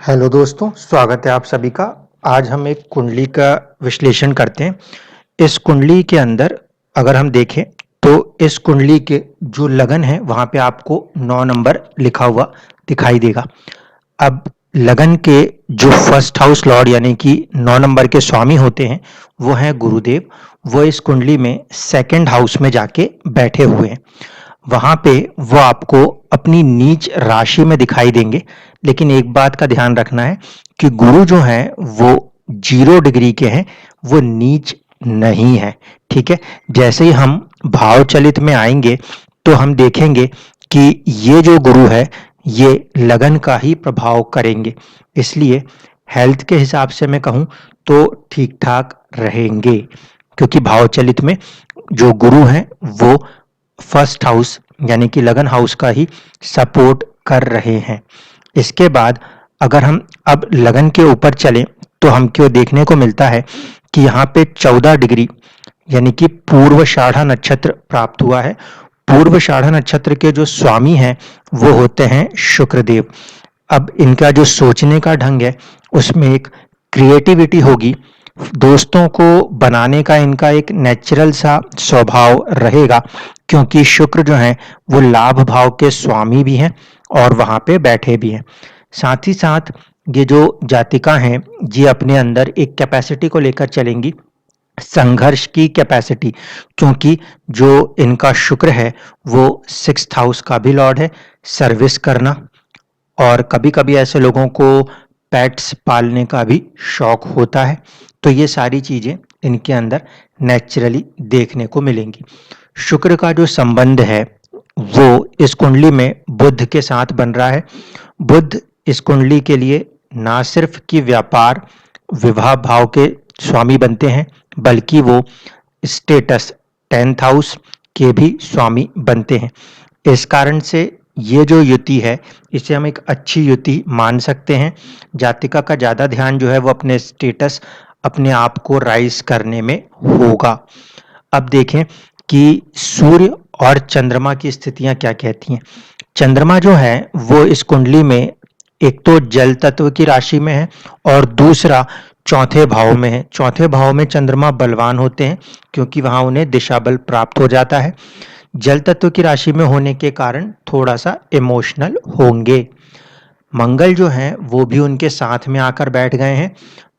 Hello दोस्तों, स्वागत है आप सभी का। आज हम एक कुंडली का विश्लेषण करते हैं। इस कुंडली के अंदर अगर हम देखें तो इस कुंडली के जो लगन है वहाँ पे आपको 9 नंबर लिखा हुआ दिखाई देगा। अब लगन के जो फर्स्ट हाउस लॉर्ड यानी कि 9 नंबर के स्वामी होते हैं वो हैं गुरुदेव। वो इस कुंडली में सेकंड हाउस में जाके बैठे हुए हैं। वहाँ पे वो आपको अपनी नीच राशि में दिखाई देंगे, लेकिन एक बात का ध्यान रखना है कि गुरु जो हैं वो 0 डिग्री के हैं, वो नीच नहीं है, ठीक है? जैसे ही हम भाव चलित में आएंगे तो हम देखेंगे कि ये जो गुरु है ये लगन का ही प्रभाव करेंगे, इसलिए हेल्थ के हिसाब से मैं कहूँ तो ठीक-ठाक रहेंगे, क्योंकि भाव चलित में जो गुरु हैं वो फर्स्ट हाउस यानी कि लगन हाउस का ही सपोर्ट कर रहे हैं। इसके बाद अगर हम अब लगन के ऊपर चलें तो हमको देखने को मिलता है कि यहाँ पे 14 डिग्री यानी कि पूर्वाषाढ़ा नक्षत्र प्राप्त हुआ है। पूर्वाषाढ़ा नक्षत्र के जो स्वामी हैं वो होते हैं शुक्रदेव। अब इनका जो सोचने का ढंग है उसमें एक क्रिएटिविटी होगी, दोस्तों को बनाने का इनका एक नेचुरल सा स्वभाव रहेगा, क्योंकि शुक्र जो है वो लाभ भाव के स्वामी भी हैं और वहाँ पे बैठे भी हैं। साथ ही साथ ये जो जातिका हैं ये अपने अंदर एक कैपेसिटी को लेकर चलेंगी, संघर्ष की कैपेसिटी, क्योंकि जो इनका शुक्र है वो 6th हाउस का भी लॉर्ड है, सर्विस करना, और कभी-कभी ऐसे लोगों को पेट्स पालने का भी शौक होता है। तो ये सारी चीज़ें इनके अंदर नेचुरली देखने को मिलेंगी। शुक्र का जो संबंध है वो इस कुंडली में बुध के साथ बन रहा है। बुध इस कुंडली के लिए ना सिर्फ कि व्यापार, विवाह भाव के स्वामी बनते हैं, बल्कि वो स्टेटस 10th हाउस के भी स्वामी बनते हैं। इस कारण से ये जो युति है इसे हम एक अच्छी युति मान सकते हैं। जातिका का ज़्यादा ध्यान जो है वो अपने स्टेटस, अपने आप को राइज करने में होगा। अब देखें कि सूर्य और चंद्रमा की स्थितियां क्या कहती हैं। चंद्रमा जो है वो इस कुंडली में एक तो जल तत्व की राशि में है और दूसरा चौथे भाव में है। चौथे भाव में चंद्रमा बलवान होते हैं क्योंकि वहां उन्हें दिशा बल प्राप्त हो जाता है। जल तत्व की राशि में होने के कारण थोड़ा सा इमोशनल होंगे। मंगल जो है वो भी उनके साथ में आकर बैठ गए हैं।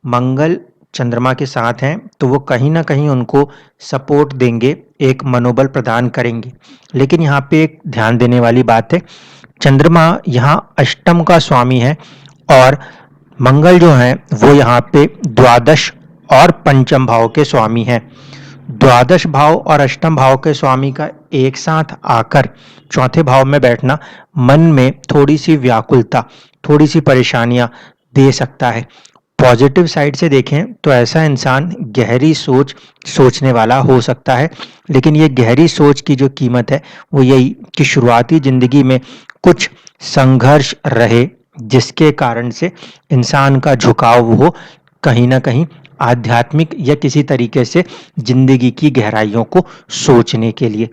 मंगल चंद्रमा के साथ हैं तो वो कहीं ना कहीं उनको सपोर्ट देंगे, एक मनोबल प्रदान करेंगे। लेकिन यहाँ पे एक ध्यान देने वाली बात है, चंद्रमा यहाँ अष्टम का स्वामी है और मंगल जो है वो यहाँ पे द्वादश और पंचम भाव के स्वामी हैं। द्वादश भाव और अष्टम भाव के स्वामी का एक साथ आकर चौथे भाव में बैठना मन में थोड़ी सी व्याकुलता, थोड़ी सी परेशानियां दे सकता है। पॉजिटिव साइड से देखें तो ऐसा इंसान गहरी सोच सोचने वाला हो सकता है, लेकिन ये गहरी सोच की जो कीमत है वो यही कि शुरुआती जिंदगी में कुछ संघर्ष रहे, जिसके कारण से इंसान का झुकाव हो कहीं ना कहीं आध्यात्मिक या किसी तरीके से जिंदगी की गहराइयों को सोचने के लिए।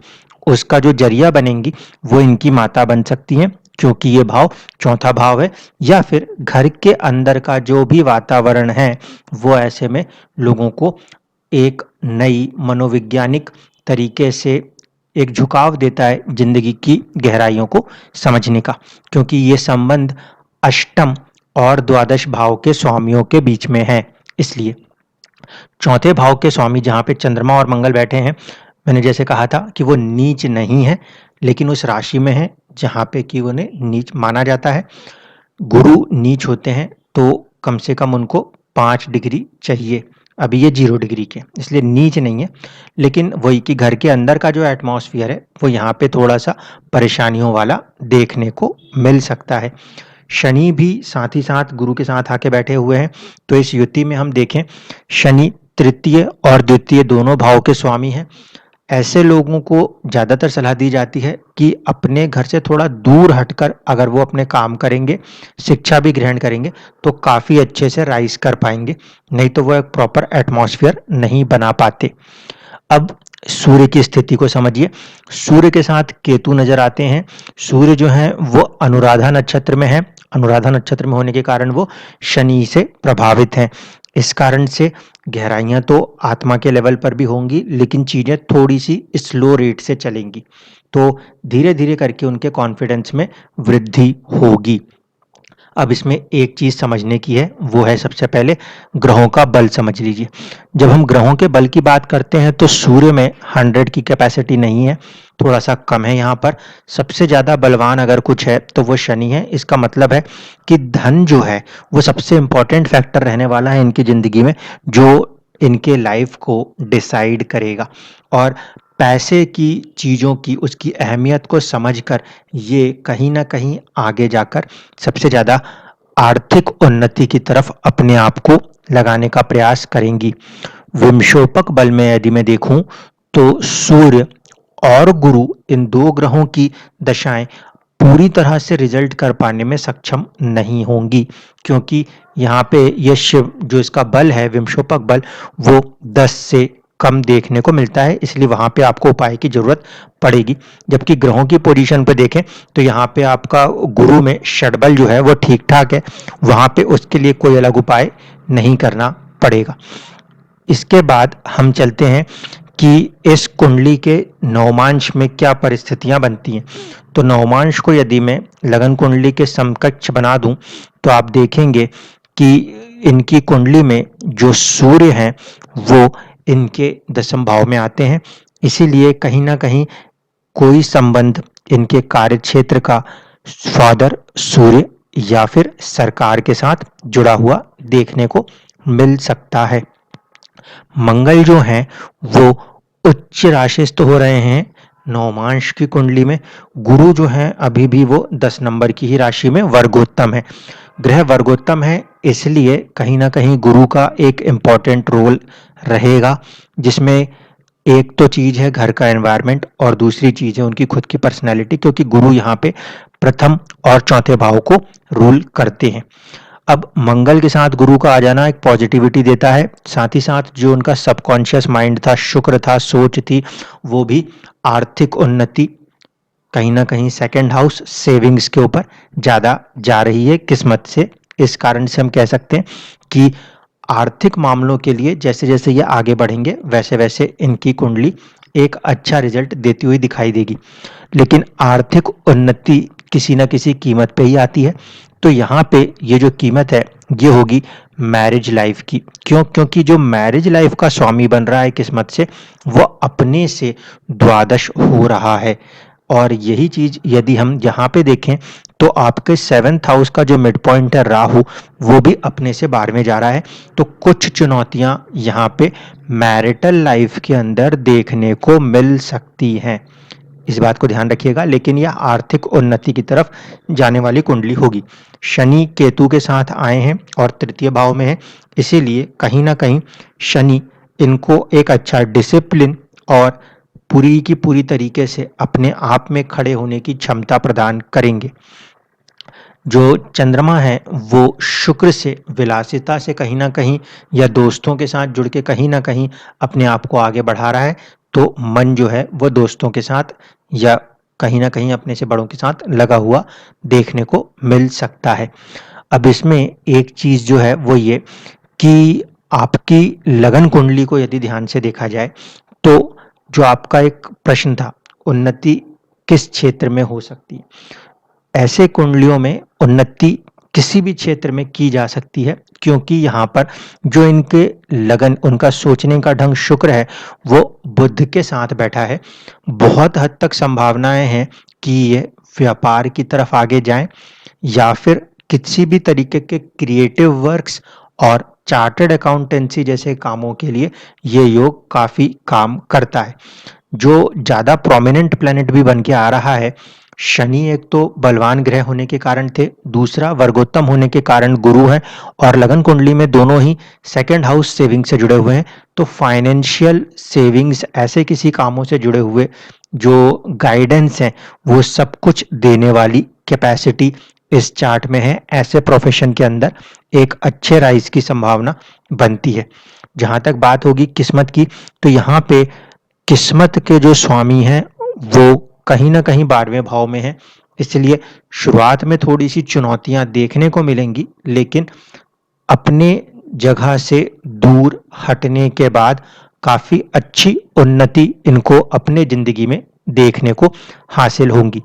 उसका जो जरिया बनेंगी वो इनकी माता बन सकती हैं, क्योंकि ये भाव चौथा भाव है, या फिर घर के अंदर का जो भी वातावरण है वो ऐसे में लोगों को एक नई मनोवैज्ञानिक तरीके से एक झुकाव देता है जिंदगी की गहराइयों को समझने का, क्योंकि ये संबंध अष्टम और द्वादश भाव के स्वामियों के बीच में है। इसलिए चौथे भाव के स्वामी जहाँ पे चंद्रमा और मंगल बैठे हैं, मैंने जैसे कहा था कि वो नीच नहीं है, लेकिन उस राशि में है जहाँ पे कि उन्हें नीच माना जाता है। गुरु नीच होते हैं तो कम से कम उनको 5 डिग्री चाहिए, अभी ये 0 डिग्री के, इसलिए नीच नहीं है। लेकिन वही कि घर के अंदर का जो एटमॉस्फेयर है वो यहाँ पे थोड़ा सा परेशानियों वाला देखने को मिल सकता है। शनि भी साथ ही साथ गुरु के साथ आके बैठे हुए हैं, तो इस युति में हम देखें शनि तृतीय और द्वितीय दोनों भाव के स्वामी हैं। ऐसे लोगों को ज़्यादातर सलाह दी जाती है कि अपने घर से थोड़ा दूर हटकर अगर वो अपने काम करेंगे, शिक्षा भी ग्रहण करेंगे तो काफ़ी अच्छे से राइज कर पाएंगे, नहीं तो वो एक प्रॉपर एटमॉस्फेयर नहीं बना पाते। अब सूर्य की स्थिति को समझिए। सूर्य के साथ केतु नजर आते हैं। सूर्य जो है वो अनुराधा नक्षत्र में है अनुराधा नक्षत्र में होने के कारण वो शनि से प्रभावित हैं। इस कारण से गहराइयां तो आत्मा के लेवल पर भी होंगी, लेकिन चीजें थोड़ी सी स्लो रेट से चलेंगी, तो धीरे धीरे करके उनके कॉन्फिडेंस में वृद्धि होगी। अब इसमें एक चीज समझने की है, वो है सबसे पहले ग्रहों का बल समझ लीजिए। जब हम ग्रहों के बल की बात करते हैं तो सूर्य में 100 की कैपेसिटी नहीं है, थोड़ा सा कम है। यहाँ पर सबसे ज्यादा बलवान अगर कुछ है तो वो शनि है। इसका मतलब है कि धन जो है वो सबसे इंपॉर्टेंट फैक्टर रहने वाला है इनकी जिंदगी में, जो इनके लाइफ को डिसाइड करेगा। और पैसे की चीज़ों की उसकी अहमियत को समझकर ये कहीं ना कहीं आगे जाकर सबसे ज़्यादा आर्थिक उन्नति की तरफ अपने आप को लगाने का प्रयास करेंगी। विमशोपक बल में यदि मैं देखूं तो सूर्य और गुरु, इन दो ग्रहों की दशाएं पूरी तरह से रिजल्ट कर पाने में सक्षम नहीं होंगी, क्योंकि यहाँ पे ये शिव जो इसका बल है विमशोपक बल, वो 10 से कम देखने को मिलता है, इसलिए वहां पे आपको उपाय की जरूरत पड़ेगी। जबकि ग्रहों की पोजीशन पे देखें तो यहाँ पे आपका गुरु में षडबल जो है वो ठीक ठाक है, वहां पे उसके लिए कोई अलग उपाय नहीं करना पड़ेगा। इसके बाद हम चलते हैं कि इस कुंडली के नवमांश में क्या परिस्थितियां बनती हैं। तो नवमांश को यदि मैं लगन कुंडली के समकक्ष बना दूं तो आप देखेंगे कि इनकी कुंडली में जो सूर्य हैं वो इनके दशम भाव में आते हैं, इसीलिए कहीं ना कहीं कोई संबंध इनके कार्य क्षेत्र का फादर सूर्य या फिर सरकार के साथ जुड़ा हुआ देखने को मिल सकता है। मंगल जो हैं वो उच्च राशिस्थ हो रहे हैं नवमांश की कुंडली में। गुरु जो है अभी भी वो 10 नंबर की ही राशि में वर्गोत्तम है। ग्रह वर्गोत्तम है, इसलिए कहीं ना कहीं गुरु का एक इम्पॉर्टेंट रोल रहेगा, जिसमें एक तो चीज है घर का एनवायरनमेंट और दूसरी चीज है उनकी खुद की पर्सनैलिटी, क्योंकि गुरु यहाँ पे प्रथम और चौथे भाव को रूल करते हैं। अब मंगल के साथ गुरु का आ जाना एक पॉजिटिविटी देता है, साथ ही साथ जो उनका सबकॉन्शियस माइंड था, शुक्र था, सोच थी, वो भी आर्थिक उन्नति कहीं ना कहीं सेकंड हाउस सेविंग्स के ऊपर ज्यादा जा रही है किस्मत से। इस कारण से हम कह सकते हैं कि आर्थिक मामलों के लिए जैसे जैसे ये आगे बढ़ेंगे वैसे वैसे इनकी कुंडली एक अच्छा रिजल्ट देती हुई दिखाई देगी। लेकिन आर्थिक उन्नति किसी न किसी कीमत पे ही आती है, तो यहाँ पे ये जो कीमत है ये होगी मैरिज लाइफ की। क्यों? क्योंकि जो मैरिज लाइफ का स्वामी बन रहा है किस्मत से, वो अपने से द्वादश हो रहा है। और यही चीज यदि हम यहाँ पे देखें तो आपके 7th हाउस का जो मिड पॉइंट है राहु, वो भी अपने से 12वें जा रहा है। तो कुछ चुनौतियां यहाँ पे मैरिटल लाइफ के अंदर देखने को मिल सकती हैं, इस बात को ध्यान रखिएगा। लेकिन यह आर्थिक उन्नति की तरफ जाने वाली कुंडली होगी। शनि केतु के साथ आए हैं और तृतीय भाव में है, इसीलिए कहीं ना कहीं शनि इनको एक अच्छा डिसिप्लिन और पूरी की पूरी तरीके से अपने आप में खड़े होने की क्षमता प्रदान करेंगे। जो चंद्रमा है वो शुक्र से विलासिता से कहीं ना कहीं या दोस्तों के साथ जुड़ के कहीं ना कहीं अपने आप को आगे बढ़ा रहा है, तो मन जो है वो दोस्तों के साथ या कहीं ना कहीं अपने से बड़ों के साथ लगा हुआ देखने को मिल सकता है। अब इसमें एक चीज जो है वो ये कि आपकी लगन कुंडली को यदि ध्यान से देखा जाए तो जो आपका एक प्रश्न था उन्नति किस क्षेत्र में हो सकती है, ऐसे कुंडलियों में उन्नति किसी भी क्षेत्र में की जा सकती है, क्योंकि यहाँ पर जो इनके लगन उनका सोचने का ढंग शुक्र है वो बुध के साथ बैठा है। बहुत हद तक संभावनाएं हैं कि ये व्यापार की तरफ आगे जाएं या फिर किसी भी तरीके के क्रिएटिव वर्क्स और चार्टर्ड अकाउंटेंसी जैसे कामों के लिए ये योग काफी काम करता है। जो ज्यादा प्रोमिनेंट प्लेनेट भी बन के आ रहा है, शनि एक तो बलवान ग्रह होने के कारण थे, दूसरा वर्गोत्तम होने के कारण गुरु है, और लगन कुंडली में दोनों ही सेकंड हाउस सेविंग से जुड़े हुए हैं। तो फाइनेंशियल सेविंग्स ऐसे किसी कामों से जुड़े हुए जो गाइडेंस है वो सब कुछ देने वाली कैपेसिटी इस चार्ट में है। ऐसे प्रोफेशन के अंदर एक अच्छे राइज की संभावना बनती है। जहां तक बात होगी किस्मत की, तो यहाँ पे किस्मत के जो स्वामी हैं वो कहीं ना कहीं 12वें भाव में है, इसलिए शुरुआत में थोड़ी-सी चुनौतियाँ देखने को मिलेंगी, लेकिन अपने जगह से दूर हटने के बाद काफ़ी अच्छी उन्नति इनको अपने ज़िंदगी में देखने को हासिल होंगी।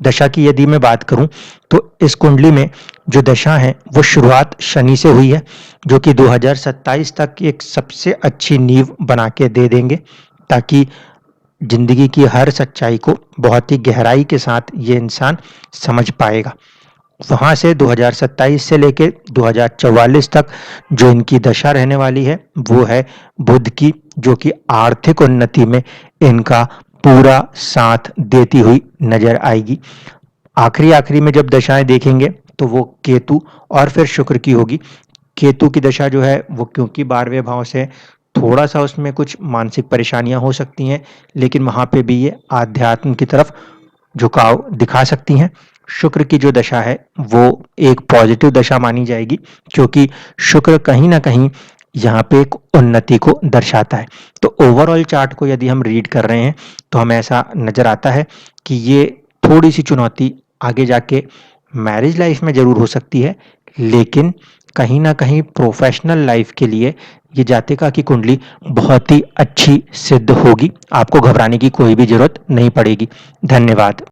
दशा की यदि मैं बात करूँ, तो इस कुंडली में जो दशा है, वो शुरुआत शनि से हुई है, जो कि 2027 तक एक सबसे अच्छी नींव बना के दे देंगे, ताकि ज़िंदगी की हर सच्चाई को बहुत ही गहराई के साथ ये इंसान समझ पाएगा। वहाँ से 2027 से लेके 2044 तक जो इनकी दशा रहने वाली है, वो है बुध की, जो कि आर्थिक उन्नति में इनका पूरा साथ देती हुई नज़र आएगी। आखिरी-आखिरी में जब दशाएँ देखेंगे, तो वो केतु और फिर शुक्र की होगी। केतु की दशा जो है, वो क्योंकि 12वें भाव से थोड़ा-सा उसमें कुछ मानसिक परेशानियाँ हो सकती हैं, लेकिन वहाँ पे भी ये आध्यात्म की तरफ झुकाव दिखा सकती हैं। शुक्र की जो दशा है, वो एक पॉजिटिव दशा मानी जाएगी, क्योंकि शुक्र कहीं न कहीं यहाँ पे एक उन्नति को दर्शाता है। तो ओवरऑल चार्ट को यदि हम रीड कर रहे हैं, तो हमें ऐसा नज़र आता है कि ये थोड़ी-सी चुनौती आगे जाके मैरिज लाइफ में ज़रूर हो सकती है, लेकिन कहीं न कहीं प्रोफ़ेशनल लाइफ के लिए ये जातिका की कुंडली बहुत ही अच्छी सिद्ध होगी। आपको घबराने की कोई भी ज़रूरत नहीं पड़ेगी। धन्यवाद।